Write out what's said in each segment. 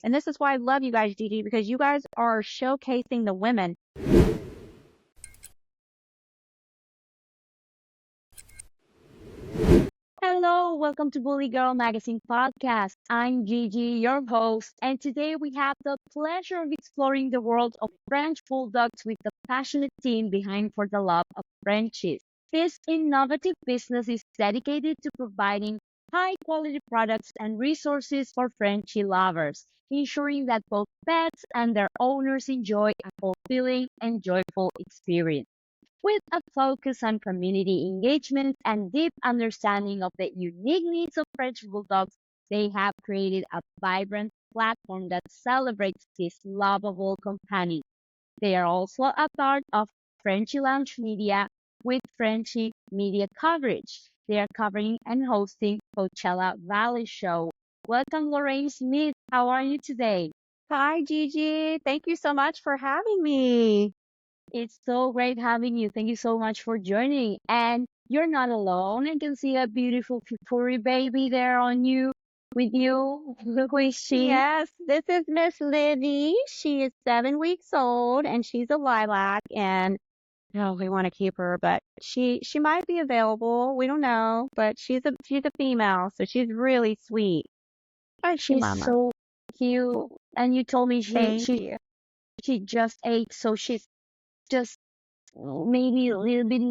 And this is why I love you guys, Gigi, because you guys are showcasing the women. Hello, welcome to Bully Girl Magazine podcast. I'm Gigi, your host, and today we have the pleasure of exploring the world of French Bulldogs with the passionate team behind For the Love of Frenchies. This innovative business is dedicated to providing high quality products and resources for Frenchie lovers, ensuring that both pets and their owners enjoy a fulfilling and joyful experience. With a focus on community engagement and deep understanding of the unique needs of French Bulldogs, they have created a vibrant platform that celebrates these lovable companions. They are also a part of Frenchy Lounge Media with Frenchy Media coverage. They are covering and hosting Coachella Valley Show. Welcome, Lorraine Smith. How are you today? Hi, Gigi. Thank you so much for having me. It's so great having you. Thank you so much for joining. And you're not alone. I can see a beautiful furry baby there on you with you. Who is she? Yes, this is Miss Livy. She is 7 weeks old and she's a lilac and oh, we want to keep her, but she might be available. We don't know, but she's a female, so she's really sweet. Hi, she She's mama. so cute. And you told me she Thank she you. she just ate, so she's just maybe a little bit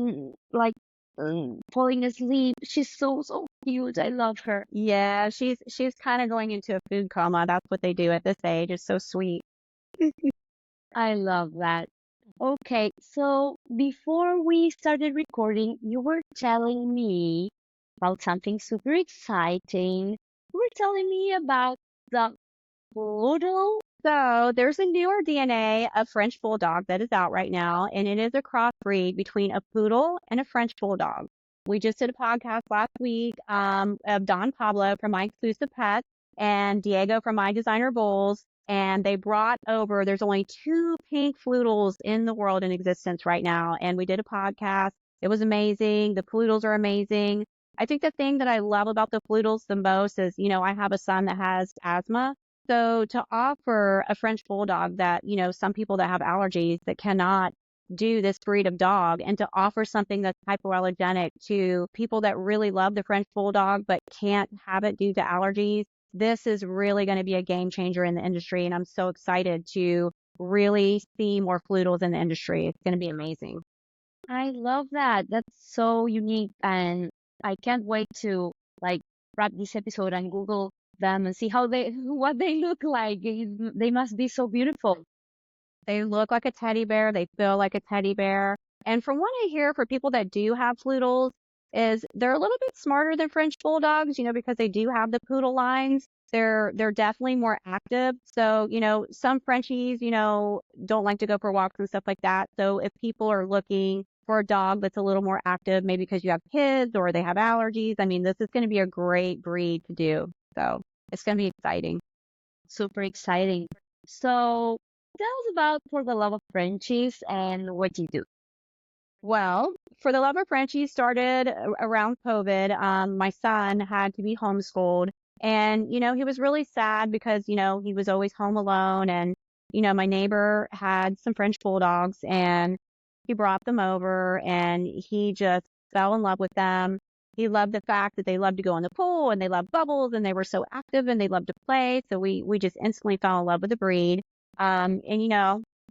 like falling asleep. She's so cute. I love her. Yeah, she's kind of going into a food coma. That's what they do at this age. It's so sweet. I love that. Okay, so before we started recording, you were telling me about something super exciting. You were telling me about the poodle. So there's a newer DNA of French Bulldog that is out right now, and it is a crossbreed between a poodle and a French Bulldog. We just did a podcast last week of Don Pablo from My Exclusive Pet and Diego from My Designer Bulls, and they brought over, there's only two pink floodles in the world in existence right now, and we did a podcast. It was amazing. The floodles are amazing. I think the thing that I love about the floodles the most is, I have a son that has asthma. So to offer a French Bulldog that, some people that have allergies that cannot do this breed of dog and to offer something that's hypoallergenic to people that really love the French Bulldog but can't have it due to allergies, this is really going to be a game changer in the industry. And I'm so excited to really see more floodles in the industry. It's going to be amazing. I love that. That's so unique, and I can't wait to like wrap this episode and Google them and see how they what they look like. They must be so beautiful. They look like a teddy bear. They feel like a teddy bear. And from what I hear for people that do have floodles is they're a little bit smarter than French Bulldogs, because they do have the poodle lines. They're definitely more active. So, some Frenchies, don't like to go for walks and stuff like that. So if people are looking for a dog that's a little more active, maybe because you have kids or they have allergies, I mean, this is going to be a great breed to do. So it's going to be exciting. Super exciting. So tell us about For the Love of Frenchies and what you do. Well, For the Love of Frenchie started around COVID. My son had to be homeschooled and, he was really sad because, he was always home alone and, my neighbor had some French Bulldogs and he brought them over and he just fell in love with them. He loved the fact that they loved to go in the pool and they loved bubbles and they were so active and they loved to play. So we just instantly fell in love with the breed. And,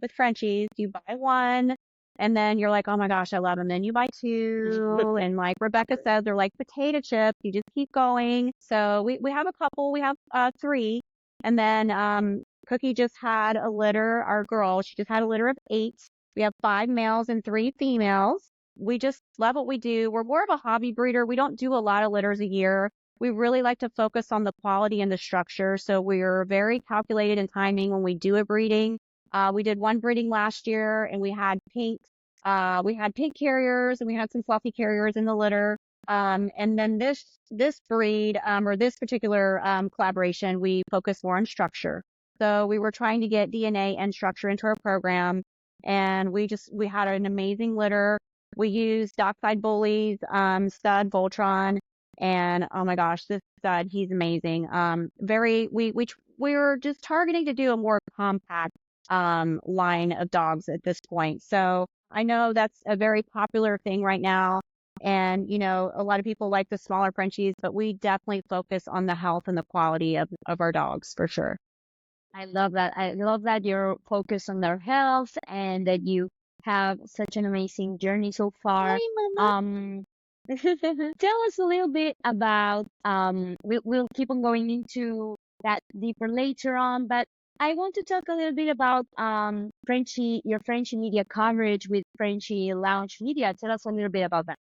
with Frenchies, you buy one. And then you're like, oh my gosh, I love them. Then you buy two. And like Rebecca said, they're like potato chips. You just keep going. So we have a couple. We have three. And then Cookie just had a litter. Our girl, she just had a litter of 8. We have 5 males and 3 females. We just love what we do. We're more of a hobby breeder. We don't do a lot of litters a year. We really like to focus on the quality and the structure. So we're very calculated in timing when we do a breeding. We did one breeding last year and we had pink carriers and we had some fluffy carriers in the litter. And then this breed, or this particular, collaboration, we focus more on structure. So we were trying to get DNA and structure into our program and we had an amazing litter. We used Dockside Bullies, stud Voltron. And oh my gosh, this stud, he's amazing. we're just targeting to do a more compact line of dogs at this point. So I know that's a very popular thing right now. And, a lot of people like the smaller Frenchies, but we definitely focus on the health and the quality of our dogs for sure. I love that. I love that you're focused on their health and that you have such an amazing journey so far. Hi, Mama. Um, tell us a little bit about, we'll keep on going into that deeper later on, but I want to talk a little bit about your Frenchie media coverage with Frenchie Lounge Media. Tell us a little bit about that.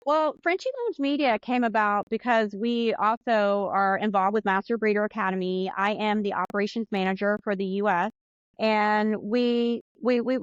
Well, Frenchie Lounge Media came about because we also are involved with Master Breeder Academy. I am the operations manager for the U.S. And we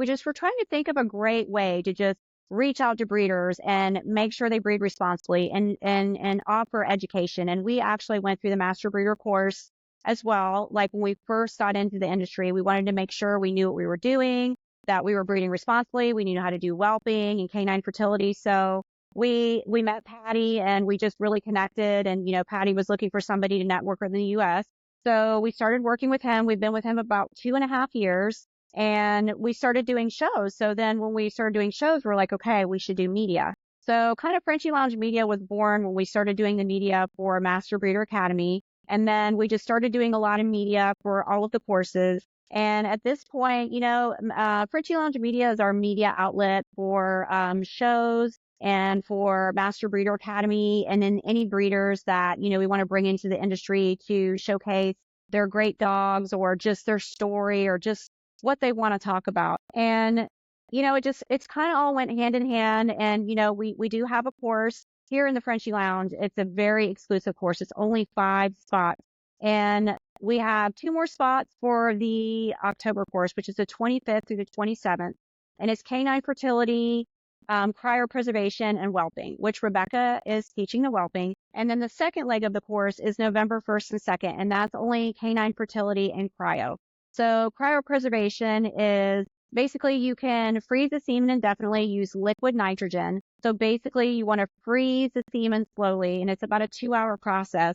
just were trying to think of a great way to just reach out to breeders and make sure they breed responsibly and offer education. And we actually went through the Master Breeder course as well. Like when we first got into the industry, we wanted to make sure we knew what we were doing, that we were breeding responsibly. We knew how to do whelping and canine fertility. So we met Patty and we just really connected. And, Patty was looking for somebody to network in the U.S. So we started working with him. We've been with him about 2.5 years and we started doing shows. So then when we started doing shows, we're like, okay, we should do media. So kind of Frenchie Lounge Media was born when we started doing the media for Master Breeder Academy. And then we just started doing a lot of media for all of the courses. And at this point, Frenchie Lounge Media is our media outlet for shows and for Master Breeder Academy and then any breeders that, we want to bring into the industry to showcase their great dogs or just their story or just what they want to talk about. And, it's kind of all went hand in hand. And, we do have a course here in the Frenchie Lounge. It's a very exclusive course. It's only 5 spots. And we have 2 more spots for the October course, which is the 25th through the 27th. And it's canine fertility, cryopreservation and whelping, which Rebecca is teaching the whelping. And then the second leg of the course is November 1st and 2nd, and that's only canine fertility and cryo. So cryopreservation is basically you can freeze the semen indefinitely, use liquid nitrogen. So basically you want to freeze the semen slowly, and it's about a 2-hour process.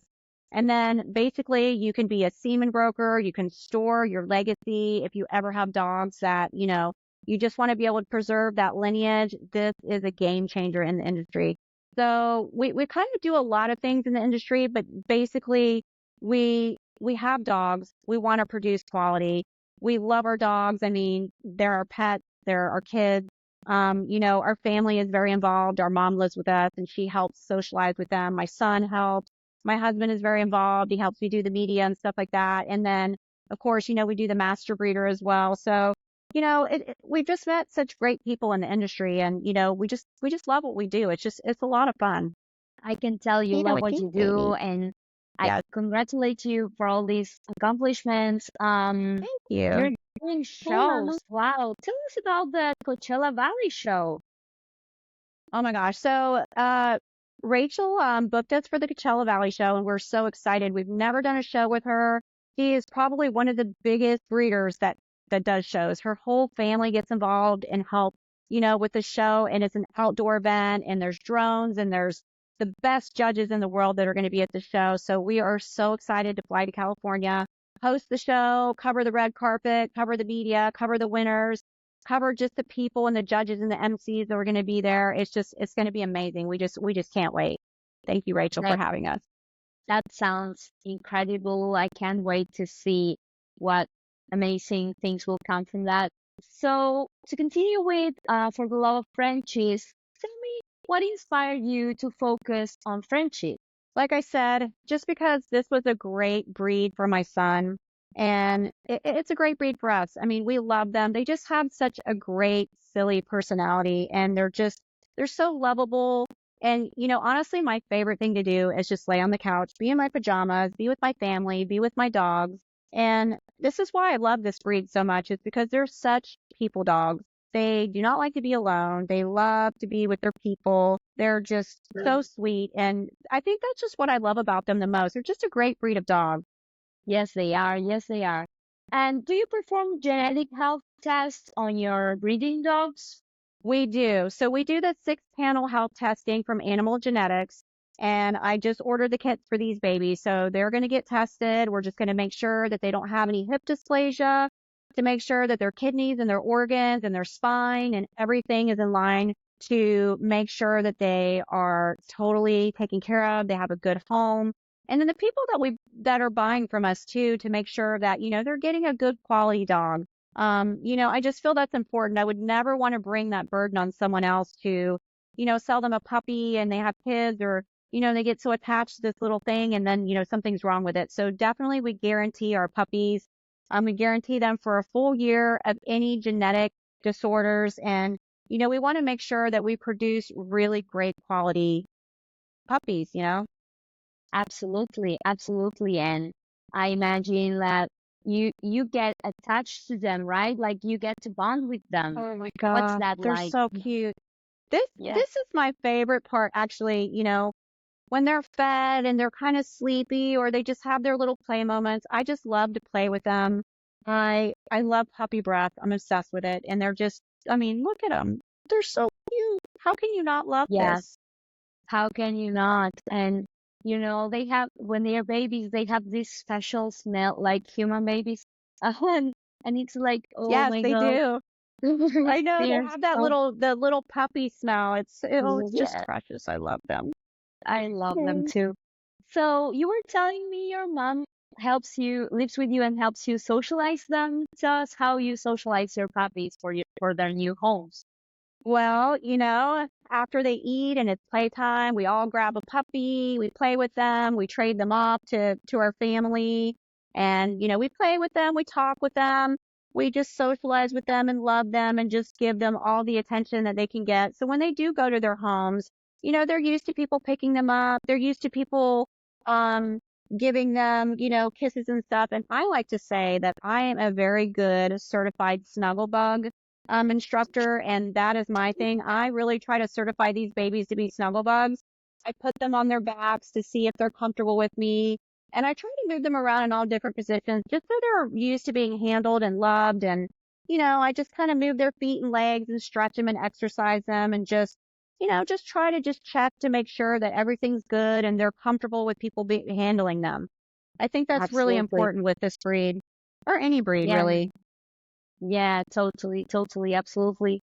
And then basically you can be a semen broker. You can store your legacy if you ever have dogs that, you just want to be able to preserve that lineage. This is a game changer in the industry. So we kind of do a lot of things in the industry, but basically we have dogs. We want to produce quality. We love our dogs. I mean, they're our pets. They're our kids. Our family is very involved. Our mom lives with us and she helps socialize with them. My son helps. My husband is very involved. He helps me do the media and stuff like that. And then, of course, we do the master breeder as well. So we've just met such great people in the industry and, we just love what we do. It's a lot of fun. I can tell you love what you do, and I Yeah. congratulate you for all these accomplishments. Thank You're you. doing Hey, Mama. shows. Wow. Tell us about the Coachella Valley show. Oh my gosh. So, Rachel, booked us for the Coachella Valley show and we're so excited. We've never done a show with her. She is probably one of the biggest breeders that does shows. Her whole family gets involved and help, with the show. And it's an outdoor event and there's drones and there's the best judges in the world that are going to be at the show. So we are so excited to fly to California, host the show, cover the red carpet, cover the media, cover the winners, cover just the people and the judges and the MCs that are going to be there. It's going to be amazing. We just can't wait. Thank you, Rachel, for That having us. that sounds incredible. I can't wait to see what amazing things will come from that. So to continue with, for the love of Frenchies, tell me what inspired you to focus on Frenchies? Like I said, just because this was a great breed for my son and it's a great breed for us. I mean, we love them. They just have such a great, silly personality and they're so lovable. And, honestly, my favorite thing to do is just lay on the couch, be in my pajamas, be with my family, be with my dogs. And this is why I love this breed so much is because they're such people dogs. They do not like to be alone. They love to be with their people. They're just so sweet. And I think that's just what I love about them the most. They're just a great breed of dog. Yes, they are. Yes, they are. And do you perform genetic health tests on your breeding dogs? We do. So we do the 6-panel health testing from animal genetics. And I just ordered the kits for these babies. So they're going to get tested. We're just going to make sure that they don't have any hip dysplasia, to make sure that their kidneys and their organs and their spine and everything is in line, to make sure that they are totally taken care of. They have a good home. And then the people that are buying from us too, to make sure that, they're getting a good quality dog. I just feel that's important. I would never want to bring that burden on someone else to, sell them a puppy and they have kids, or, they get so attached to this little thing and then, something's wrong with it. So definitely we guarantee our puppies. We guarantee them for a full year of any genetic disorders. And, we want to make sure that we produce really great quality puppies. Absolutely, absolutely. And I imagine that you get attached to them, right? Like you get to bond with them. Oh my What's God, that they're like? so cute. This Yeah. this is my favorite part, actually. When they're fed and they're kind of sleepy or they just have their little play moments, I just love to play with them. I love puppy breath. I'm obsessed with it. And they're just, I mean, look at them. They're so cute. How can you not love Yeah. this? How can you not? And they have when they are babies, they have this special smell like human babies. And it's like, oh Yes, my they God. do. I know they They're have that so the little puppy smell. It's just yeah, precious. I love them. I love them Mm. too. So you were telling me your mom lives with you and helps you socialize them. Tell us how you socialize your puppies for their new homes. Well, after they eat and it's playtime, we all grab a puppy, we play with them, we trade them off to our family, and we play with them, we talk with them, we just socialize with them and love them and just give them all the attention that they can get. So when they do go to their homes, they're used to people picking them up, they're used to people um giving them, kisses and stuff. And I like to say that I am a very good certified snuggle bug instructor, and that is my thing. I really try to certify these babies to be snuggle bugs. I put them on their backs to see if they're comfortable with me, and I try to move them around in all different positions just so they're used to being handled and loved. And I just kind of move their feet and legs and stretch them and exercise them, and just try to just check to make sure that everything's good and they're comfortable with people handling them. I think that's really Absolutely. important with this breed, or any breed, Yeah. really. Yeah, totally, totally, absolutely.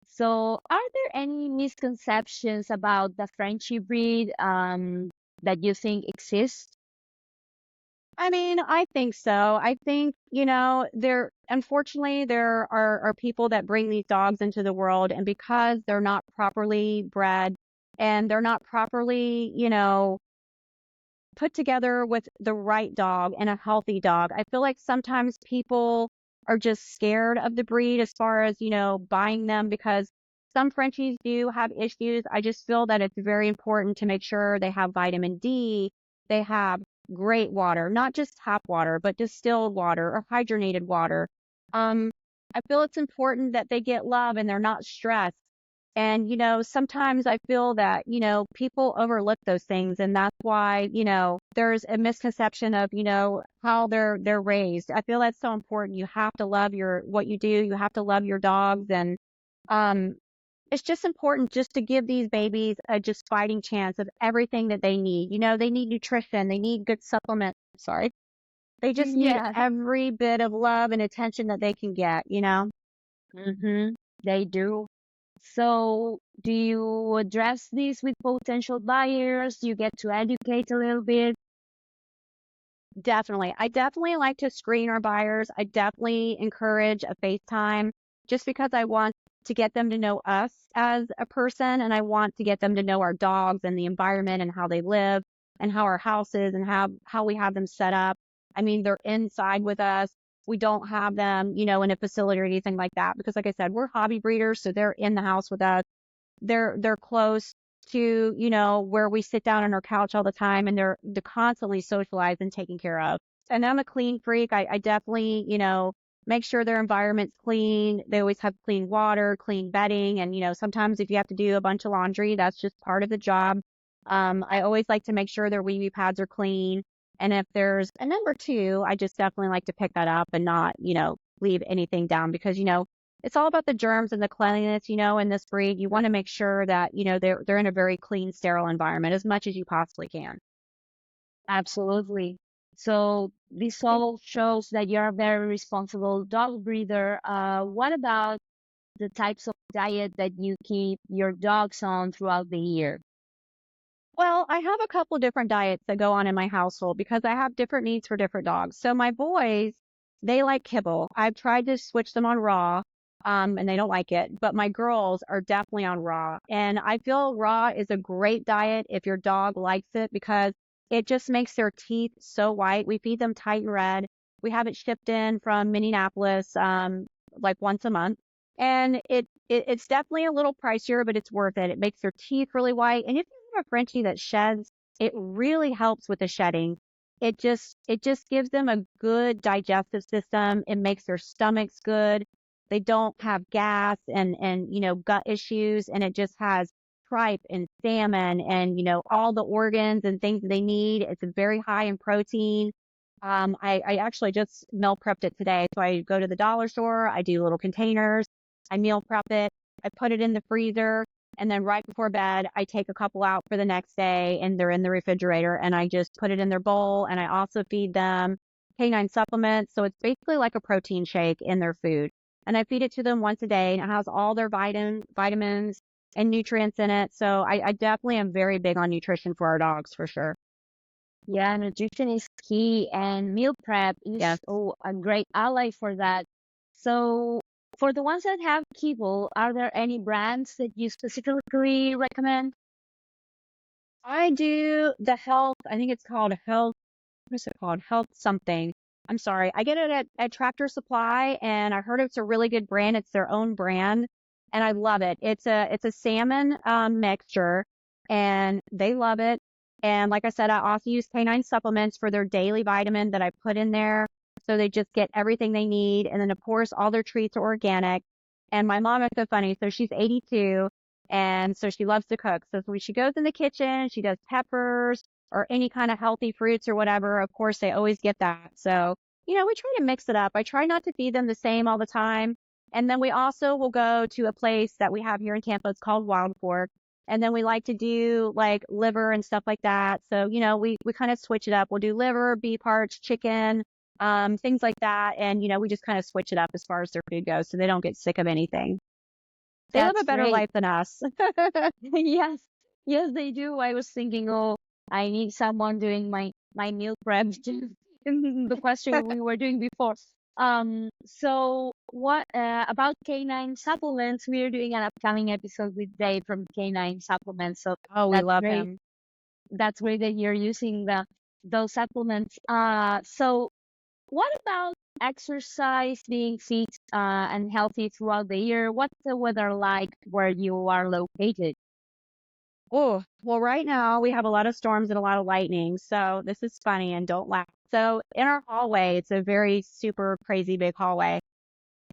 So, are there any misconceptions about the Frenchie breed that you think exist? I mean, I think so. I think, unfortunately, there are people that bring these dogs into the world, and because they're not properly bred and they're not properly, put together with the right dog and a healthy dog, I feel like sometimes people are just scared of the breed as far as, buying them, because some Frenchies do have issues. I just feel that it's very important to make sure they have vitamin D, they have great water, not just tap water, but distilled water or hydrogenated water. Um, I feel it's important that they get love and they're not stressed. And, sometimes I feel that, people overlook those things. And that's why, there's a misconception of, how they're raised. I feel that's so important. You have to love what you do. You have to love your dogs. And, um, it's just important just to give these babies a just fighting chance of everything that they need. They need nutrition. They need good supplements. Sorry. They just need Yeah. every bit of love and attention that they can get. Mm-hmm. They do. So, do you address this with potential buyers? Do you get to educate a little bit? Definitely. I definitely like to screen our buyers. I definitely encourage a FaceTime just because I want to get them to know us as a person, and I want to get them to know our dogs and the environment and how they live and how our house is and how we have them set up. I mean, they're inside with us. We don't have them, in a facility or anything like that because, like I said, we're hobby breeders, so they're in the house with us. They're close to, where we sit down on our couch all the time, and they're constantly socialized and taken care of. And I'm a clean freak. I definitely, make sure their environment's clean. They always have clean water, clean bedding. And, sometimes if you have to do a bunch of laundry, that's just part of the job. I always like to make sure their wee wee pads are clean. And if there's a number two, I just definitely like to pick that up and not, leave anything down because, it's all about the germs and the cleanliness, in this breed. You want to make sure that, they're in a very clean, sterile environment as much as you possibly can. Absolutely. So this all shows that you're a very responsible dog breeder. What about the types of diet that you keep your dogs on throughout the year? Well, I have a couple different diets that go on in my household because I have different needs for different dogs. So my boys, they like kibble. I've tried to switch them on raw, and they don't like it. But my girls are definitely on raw. And I feel raw is a great diet if your dog likes it because it just makes their teeth so white. We feed them Titan Red. We have it shipped in from Minneapolis, like once a month. And it's definitely a little pricier, but it's worth it. It makes their teeth really white. And if a Frenchie that sheds, it really helps with the shedding. It just gives them a good digestive system. It makes their stomachs good. They don't have gas and gut issues, and it just has tripe and salmon and all the organs and things that they need. It's very high in protein. I actually just meal prepped it today. So I go to the dollar store, I do little containers, I meal prep it, I put it in the freezer, and then right before bed, I take a couple out for the next day and they're in the refrigerator and I just put it in their bowl. And I also feed them canine supplements. So it's basically like a protein shake in their food. And I feed it to them once a day and it has all their vitamins and nutrients in it. So I definitely am very big on nutrition for our dogs for sure. Yeah, nutrition is key, and meal prep is Yes. a great ally for that. So, for the ones that have kibble, are there any brands that you specifically recommend? I do the health, I think it's called health. What is it called? Health something. I'm sorry. I get it at Tractor Supply and I heard it's a really good brand. It's their own brand and I love it. It's a salmon mixture and they love it. And like I said, I also use canine supplements for their daily vitamin that I put in there. So they just get everything they need. And then of course all their treats are organic. And my mom is so funny. So she's 82 and so she loves to cook. So when she goes in the kitchen, she does peppers or any kind of healthy fruits or whatever, of course, they always get that. So, we try to mix it up. I try not to feed them the same all the time. And then we also will go to a place that we have here in Tampa. It's called Wild Fork. And then we like to do like liver and stuff like that. So, we kind of switch it up. We'll do liver, beef hearts, chicken, things like that. And, we just kind of switch it up as far as their food goes so they don't get sick of anything. They live a That's better great. life than us. Yes, yes, they do. I was thinking, oh, I need someone doing my meal prep. The question we were doing before. So what about canine supplements? We are doing an upcoming episode with Dave from Canine Supplements. So Oh, we that's love great. him. That's great that you're using those supplements. So what about exercise, being fit and healthy throughout the year? What's the weather like where you are located? Oh, well, right now we have a lot of storms and a lot of lightning. So this is funny and don't laugh. So in our hallway, it's a very super crazy big hallway.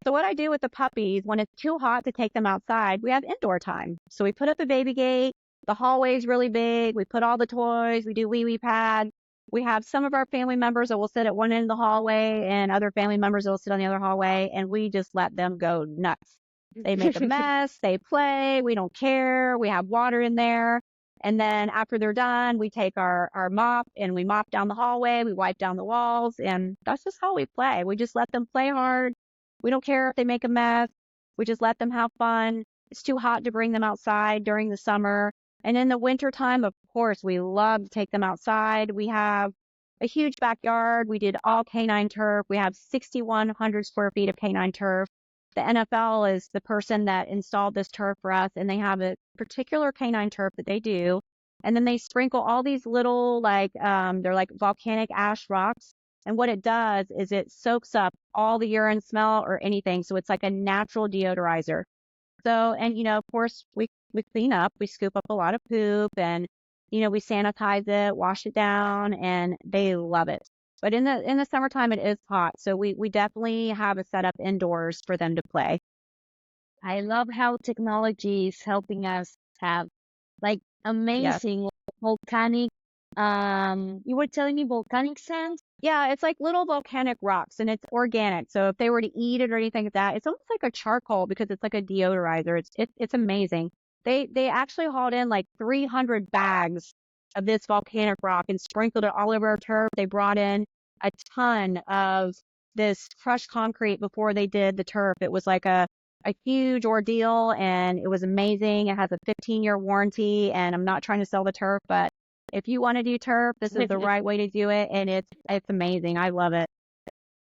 So what I do with the puppies, when it's too hot to take them outside, we have indoor time. So we put up a baby gate. The hallway is really big. We put all the toys. We do wee wee pads. We have some of our family members that will sit at one end of the hallway and other family members that will sit on the other hallway. And we just let them go nuts. They make a mess. They play. We don't care. We have water in there. And then after they're done, we take our mop and we mop down the hallway. We wipe down the walls. And that's just how we play. We just let them play hard. We don't care if they make a mess. We just let them have fun. It's too hot to bring them outside during the summer. And in the wintertime, of course, we love to take them outside. We have a huge backyard. We did all canine turf. We have 6,100 square feet of canine turf. The NFL is the person that installed this turf for us, and they have a particular canine turf that they do. And then they sprinkle all these little, they're like volcanic ash rocks. And what it does is it soaks up all the urine smell or anything. So it's like a natural deodorizer. So, and of course, we clean up, we scoop up a lot of poop and, we sanitize it, wash it down, and they love it. But in the summertime, it is hot. So we definitely have a setup indoors for them to play. I love how technology is helping us have like Yes. amazing volcanic You were telling me volcanic sand? Yeah, it's like little volcanic rocks and it's organic. So if they were to eat it or anything like that, it's almost like a charcoal because it's like a deodorizer. It's amazing. They actually hauled in like 300 bags of this volcanic rock and sprinkled it all over our turf. They brought in a ton of this crushed concrete before they did the turf. It was like a huge ordeal and it was amazing. It has a 15-year warranty and I'm not trying to sell the turf, but if you want to do turf, this is the right way to do it, and it's amazing. I love it.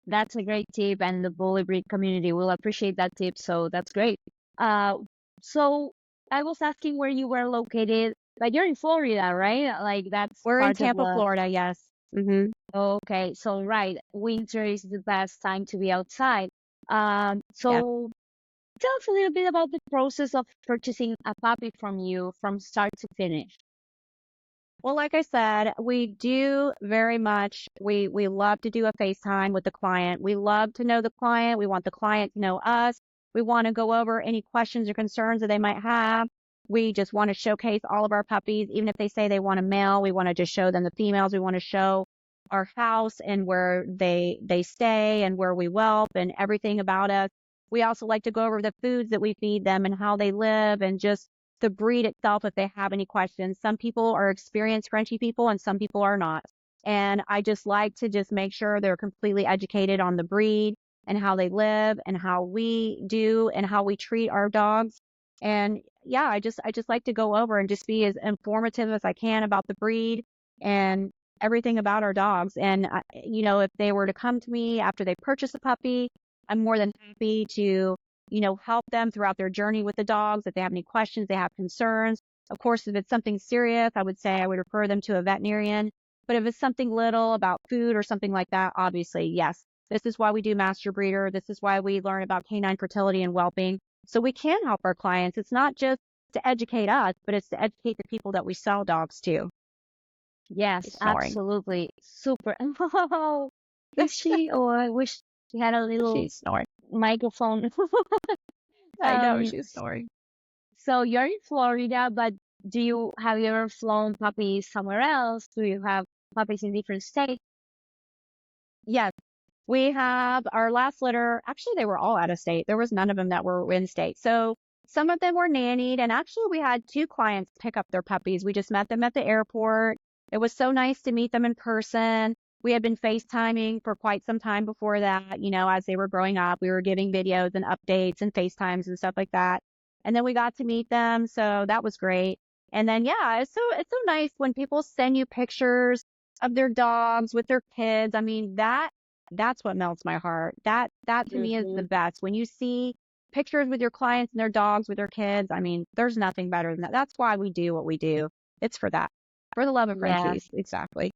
That's a great tip, and the bully breed community will appreciate that tip. So that's great. Uh, so I was asking where you were located, but you're in Florida, right? Like that's We're in part of Tampa, the. Florida. Yes. Hmm. Okay, so right, winter is the best time to be outside. Yeah. So tell us a little bit about the process of purchasing a puppy from you from start to finish. Well, like I said, we do very much. We love to do a FaceTime with the client. We love to know the client. We want the client to know us. We want to go over any questions or concerns that they might have. We just want to showcase all of our puppies, even if they say they want a male. We want to just show them the females. We want to show our house and where they stay and where we whelp and everything about us. We also like to go over the foods that we feed them and how they live and just the breed itself if they have any questions. Some people are experienced Frenchie people and some people are not. And I just like to just make sure they're completely educated on the breed and how they live and how we do and how we treat our dogs. And yeah, I just like to go over and just be as informative as I can about the breed and everything about our dogs. And if they were to come to me after they purchase a puppy, I'm more than happy to help them throughout their journey with the dogs. If they have any questions, they have concerns. Of course, if it's something serious, I would say I would refer them to a veterinarian. But if it's something little about food or something like that, obviously, yes. This is why we do master breeder. This is why we learn about canine fertility and whelping. So we can help our clients. It's not just to educate us, but it's to educate the people that we sell dogs to. Yes, She's snoring. absolutely. Super. Oh, is she? Oh, I wish she had a little She's snoring. microphone. I know Um, she's snoring. so you're in Florida, but have you ever flown puppies somewhere else? Do you have puppies in different states? Yes. We have our last litter. Actually, they were all out of state. There was none of them that were in state. So some of them were nannied. And actually, we had two clients pick up their puppies. We just met them at the airport. It was so nice to meet them in person. We had been FaceTiming for quite some time before that. As they were growing up, we were giving videos and updates and FaceTimes and stuff like that. And then we got to meet them. So that was great. And then, yeah, it's so nice when people send you pictures of their dogs with their kids. I mean, that's what melts my heart. That to me is the Hmm. best. When you see pictures with your clients and their dogs with their kids, I mean, there's nothing better than that. That's why we do what we do. It's for that. For the love of Yeah, Frenchies. Exactly.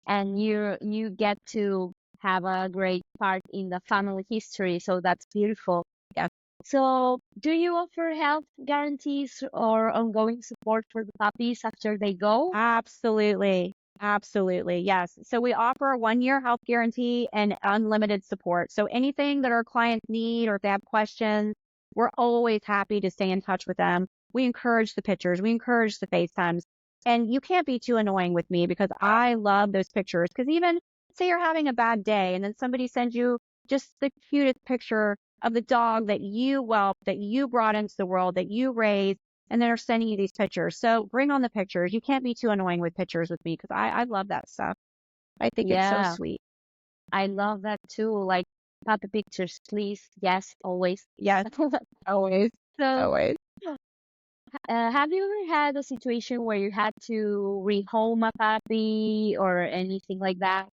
and you get to have a great part in the family history, so that's beautiful. Yes. So, do you offer health guarantees or ongoing support for the puppies after they go? Absolutely. Absolutely. Yes. So we offer a 1-year health guarantee and unlimited support. So anything that our clients need or if they have questions, we're always happy to stay in touch with them. We encourage the pictures. We encourage the FaceTimes. And you can't be too annoying with me because I love those pictures. Because even say you're having a bad day and then somebody sends you just the cutest picture of the dog that you whelped, that you brought into the world, that you raised and they're sending you these pictures. So bring on the pictures. You can't be too annoying with pictures with me because I love that stuff. I think it's so Yeah, sweet. I love that too. Like puppy pictures, please. Yes, always. Yes, always, So, always. have you ever had a situation where you had to rehome a puppy or anything like that?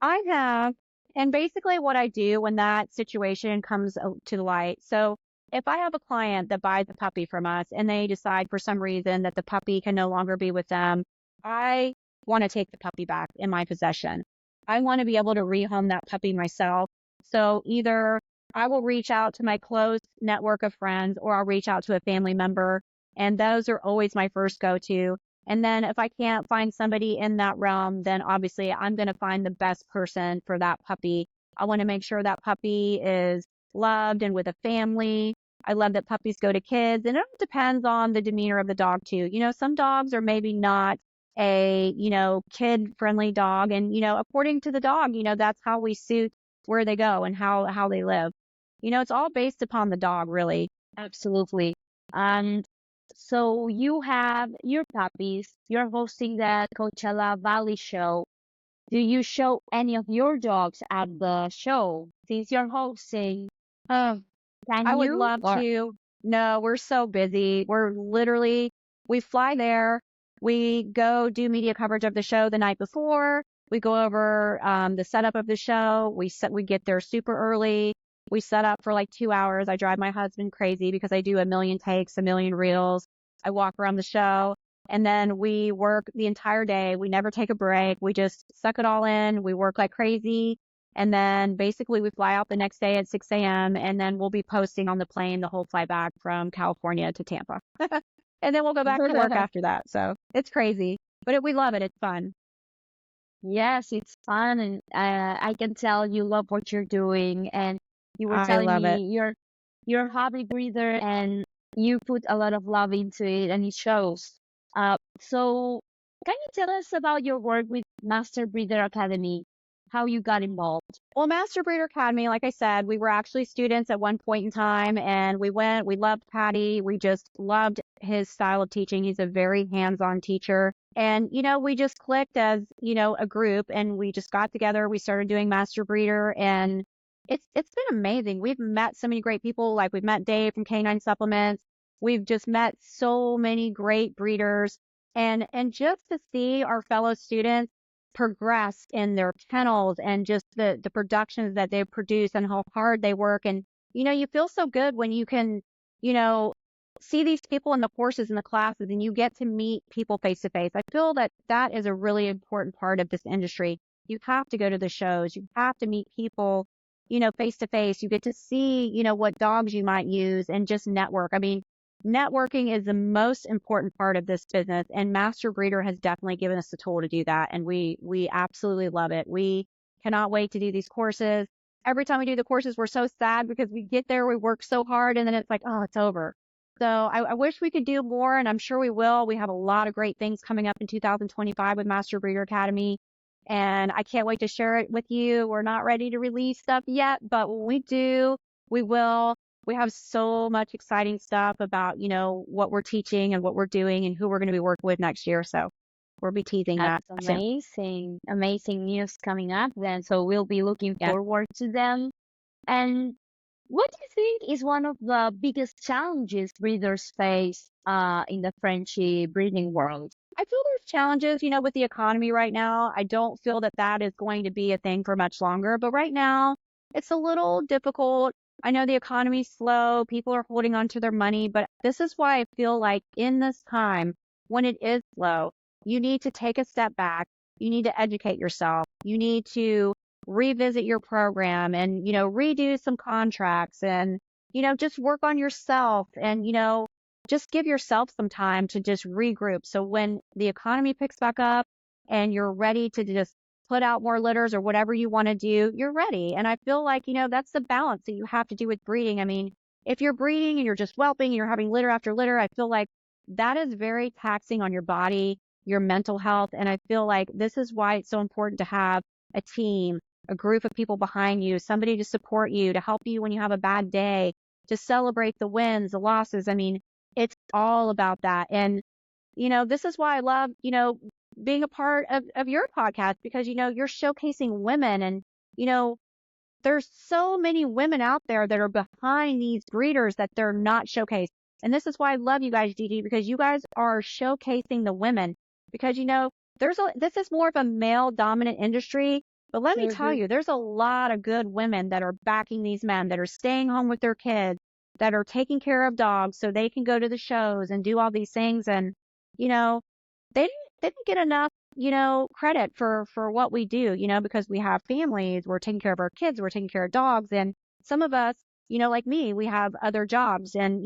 I have. And basically what I do when that situation comes to the light. So if I have a client that buys a puppy from us and they decide for some reason that the puppy can no longer be with them, I want to take the puppy back in my possession. I want to be able to rehome that puppy myself. So either I will reach out to my close network of friends or I'll reach out to a family member. And those are always my first go-to. And then if I can't find somebody in that realm, then obviously I'm going to find the best person for that puppy. I want to make sure that puppy is loved and with a family. I love that puppies go to kids and it all depends on the demeanor of the dog too. Some dogs are maybe not a, kid friendly dog. And, according to the dog, that's how we suit where they go and how they live. It's all based upon the dog, really. Absolutely. And so you have your puppies, you're hosting the Coachella Valley show. Do you show any of your dogs at the show since you're hosting? Oh, Can I would you? love Or to. No, we're so busy. We fly there. We go do media coverage of the show the night before. We go over the setup of the show. We get there super early. We set up for like 2 hours. I drive my husband crazy because I do a million takes, a million reels. I walk around the show and then we work the entire day. We never take a break. We just suck it all in. We work like crazy. And then basically we fly out the next day at 6 a.m. and then we'll be posting on the plane the whole fly back from California to Tampa. And then we'll go back to work after that. So it's crazy, but we love it. It's fun. yes, it's fun, and I can tell you love what you're doing. And you were I telling love it. me you're a hobby breeder, and you put a lot of love into it, and it shows. So can you tell us about your work with Master Breeder Academy? How you got involved? Well, Master Breeder Academy, like I said, we were actually students at one point in time and we loved Patty. We just loved his style of teaching. He's a very hands-on teacher. And, we just clicked as, a group and we just got together. We started doing Master Breeder and it's been amazing. We've met so many great people. Like we've met Dave from Canine Supplements. We've just met so many great breeders and just to see our fellow students progress in their kennels and just the productions that they produce and how hard they work. And, you feel so good when you can, you know, see these people in the courses and the classes and you get to meet people face to face. I feel that that is a really important part of this industry. You have to go to the shows. You have to meet people, face to face. You get to see, what dogs you might use and just network. I mean, networking is the most important part of this business, and Master Breeder has definitely given us the tool to do that, and we absolutely love it. We cannot wait to do these courses. Every time we do the courses, we're so sad because we get there, we work so hard, and then it's like, oh, it's over. So I wish we could do more, and I'm sure we will. We have a lot of great things coming up in 2025 with Master Breeder Academy, and I can't wait to share it with you. We're not ready to release stuff yet, but when we do, we will. We have so much exciting stuff about, what we're teaching and what we're doing and who we're going to be working with next year. So we'll be teasing that That's soon. amazing. Amazing news coming up then. So we'll be looking Yeah. forward to them. And what do you think is one of the biggest challenges breeders face in the Frenchie breeding world? I feel there's challenges, with the economy right now. I don't feel that that is going to be a thing for much longer, but right now it's a little difficult. I know the economy's slow. People are holding on to their money, but this is why I feel like in this time when it is slow, you need to take a step back. You need to educate yourself. You need to revisit your program and, redo some contracts and, just work on yourself and, just give yourself some time to just regroup. So when the economy picks back up and you're ready to just put out more litters or whatever you want to do, you're ready. And I feel like, that's the balance that you have to do with breeding. I mean, if you're breeding and you're just whelping and you're having litter after litter, I feel like that is very taxing on your body, your mental health. And I feel like this is why it's so important to have a team, a group of people behind you, somebody to support you, to help you when you have a bad day, to celebrate the wins, the losses. I mean, it's all about that. And, this is why I love, being a part of your podcast because, you're showcasing women and, you know, there's so many women out there that are behind these breeders that they're not showcased. And this is why I love you guys, Gigi, because you guys are showcasing the women because, this is more of a male dominant industry. But let me tell Mhm. you, there's a lot of good women that are backing these men, that are staying home with their kids, that are taking care of dogs so they can go to the shows and do all these things. And, you know, they didn't get enough, credit for what we do, because we have families, we're taking care of our kids, we're taking care of dogs. And some of us, like me, we have other jobs. And,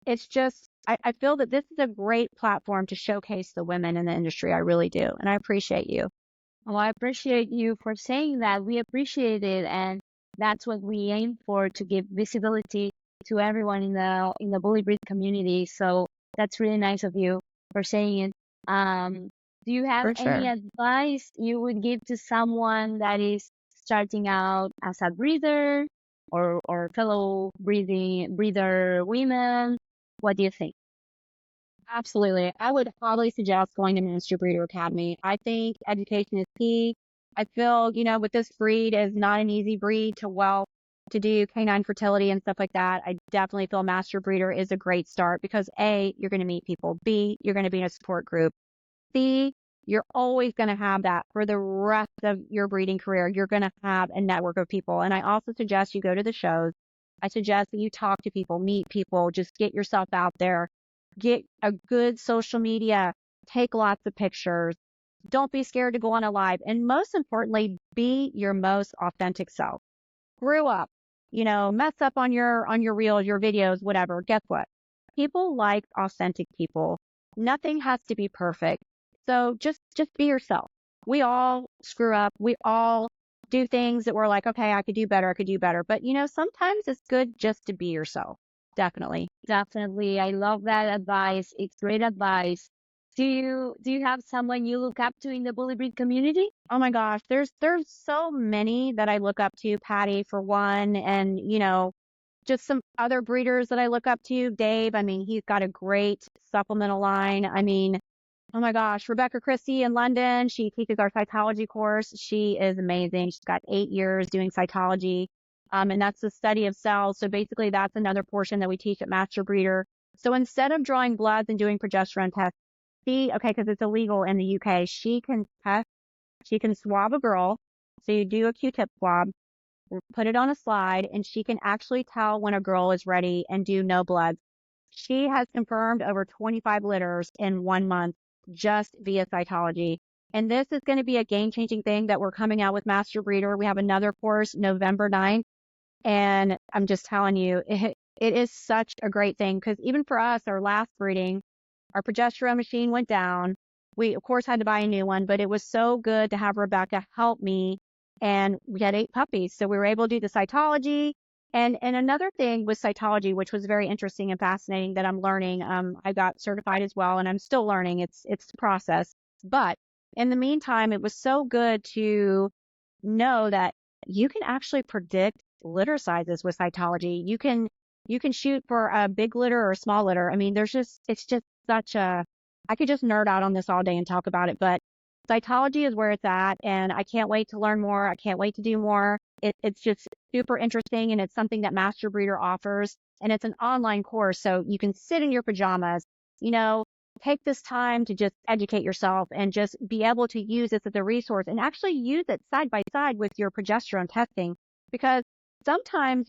it's just, I feel that this is a great platform to showcase the women in the industry. I really do. And I appreciate you. Well, I appreciate you for saying that. We appreciate it, and that's what we aim for, to give visibility to everyone in the bully breed community. So that's really nice of you for saying it. Do you have For any sure. advice you would give to someone that is starting out as a breeder or fellow breeder women? What do you think? Absolutely. I would probably suggest going to Master Breeder Academy. I think education is key. I feel, with this breed is not an easy breed to do canine fertility and stuff like that. I definitely feel Master Breeder is a great start because A, you're going to meet people. B, you're going to be in a support group. C, you're always going to have that for the rest of your breeding career. You're going to have a network of people. And I also suggest you go to the shows. I suggest that you talk to people, meet people, just get yourself out there, get a good social media, take lots of pictures. Don't be scared to go on a live. And most importantly, be your most authentic self. Grew up, mess up on your reels, your videos, whatever. Guess what? People like authentic people. Nothing has to be perfect. So just be yourself. We all screw up. We all do things that we're like, okay, I could do better. I could do better. But sometimes it's good just to be yourself. Definitely. Definitely. I love that advice. It's great advice. Do you have someone you look up to in the bully breed community? Oh my gosh, there's so many that I look up to. Patty for one, and just some other breeders that I look up to. Dave, I mean, he's got a great supplemental line. I mean, oh my gosh, Rebecca Christie in London, she teaches our cytology course. She is amazing. She's got 8 years doing cytology. And that's the study of cells. So basically that's another portion that we teach at Master Breeder. So instead of drawing bloods and doing progesterone tests, because it's illegal in the UK, she can swab a girl. So you do a Q-tip swab, put it on a slide, and she can actually tell when a girl is ready and do no bloods. She has confirmed over 25 litters in 1 month just via cytology. And this is going to be a game-changing thing that we're coming out with Master Breeder. We have another course November 9th. And I'm just telling you, it is such a great thing because even for us, our last breeding, our progesterone machine went down. We, of course, had to buy a new one, but it was so good to have Rebecca help me. And we had 8 puppies. So we were able to do the cytology. And another thing with cytology, which was very interesting and fascinating that I'm learning, I got certified as well, and I'm still learning. It's the process. But in the meantime, it was so good to know that you can actually predict litter sizes with cytology. You can shoot for a big litter or a small litter. I mean, it's just such a, I could just nerd out on this all day and talk about it, but cytology is where it's at, and I can't wait to learn more. I can't wait to do more. It's just super interesting, and it's something that Master Breeder offers, and it's an online course, so you can sit in your pajamas, you know, take this time to just educate yourself and just be able to use this as a resource and actually use it side by side with your progesterone testing, because sometimes,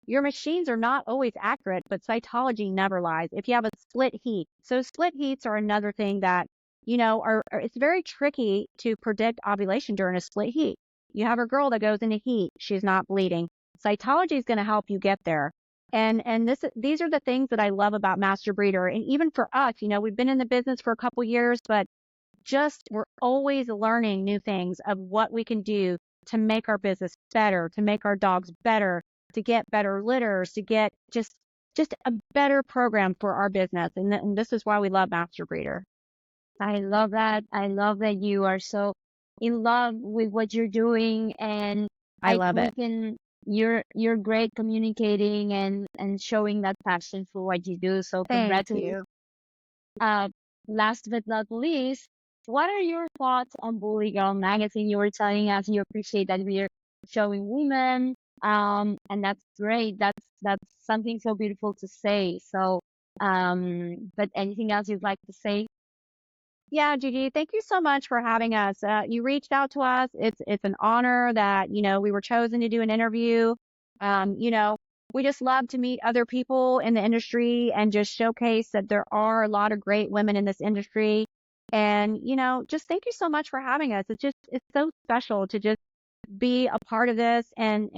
your machines are not always accurate, but cytology never lies. If you have a split heat, so split heats are another thing that it's very tricky to predict ovulation during a split heat. You have a girl that goes into heat, she's not bleeding. Cytology is going to help you get there. And these are the things that I love about Master Breeder. And even for us, we've been in the business for a couple years, but just we're always learning new things of what we can do to make our business better, to make our dogs better, to get better litters, to get just a better program for our business. And this is why we love Master Breeder. I love that. I love that you are so in love with what you're doing, and I love we it. can you're great communicating and showing that passion for what you do. So Thank congratulations. you. Uh, Last but not least, what are your thoughts on Bully Girl magazine? You were telling us you appreciate that we are showing women, and that's great. That's something so beautiful to say. So, but anything else you'd like to say? Yeah, Gigi, thank you so much for having us. You reached out to us. It's an honor that, we were chosen to do an interview. Um, you know, we just love to meet other people in the industry and just showcase that there are a lot of great women in this industry. And, just thank you so much for having us. It's so special to just be a part of this, and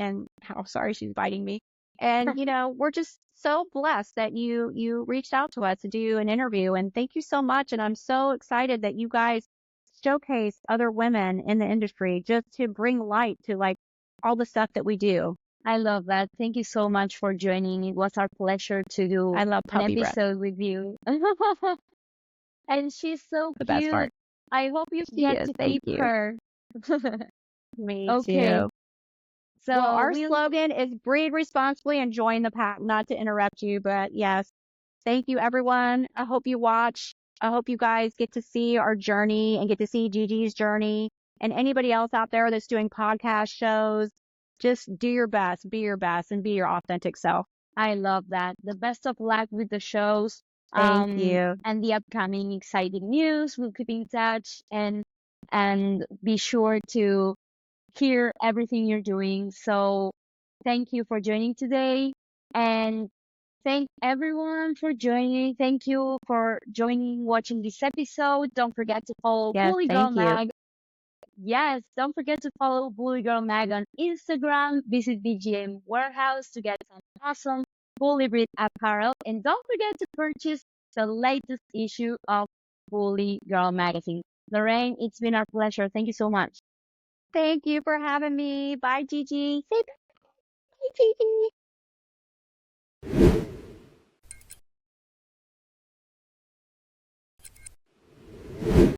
oh, sorry, she's biting me. And we're just so blessed that you reached out to us to do an interview, and thank you so much. And I'm so excited that you guys showcase other women in the industry just to bring light to like all the stuff that we do. I love that. Thank you so much for joining. It was our pleasure to do I love an puppy breath, episode with you. And she's so the best cute. part. I hope you She get is. to Thank keep you. her. Me Okay, too. Well, so our we'll slogan is breed responsibly and join the pack. Not to interrupt you, but yes, thank you, everyone. I hope you watch. I hope you guys get to see our journey and get to see Gigi's journey and anybody else out there that's doing podcast shows. Just do your best, and be your authentic self. I love that. The best of luck with the shows, Thank you. and the upcoming exciting news. We'll keep in touch and be sure to hear everything you're doing. So thank you for joining today, and thank everyone for joining. Thank you for joining, watching this episode. Don't forget to follow Yes, Bully Girl thank you. Mag. Yes, don't forget to follow Bully Girl Mag on Instagram. Visit BGM Warehouse to get some awesome Bully Breed apparel. And don't forget to purchase the latest issue of Bully Girl Magazine. Lorraine, it's been our pleasure. Thank you so much. Thank you for having me. Bye, Gigi. Say bye, Gigi.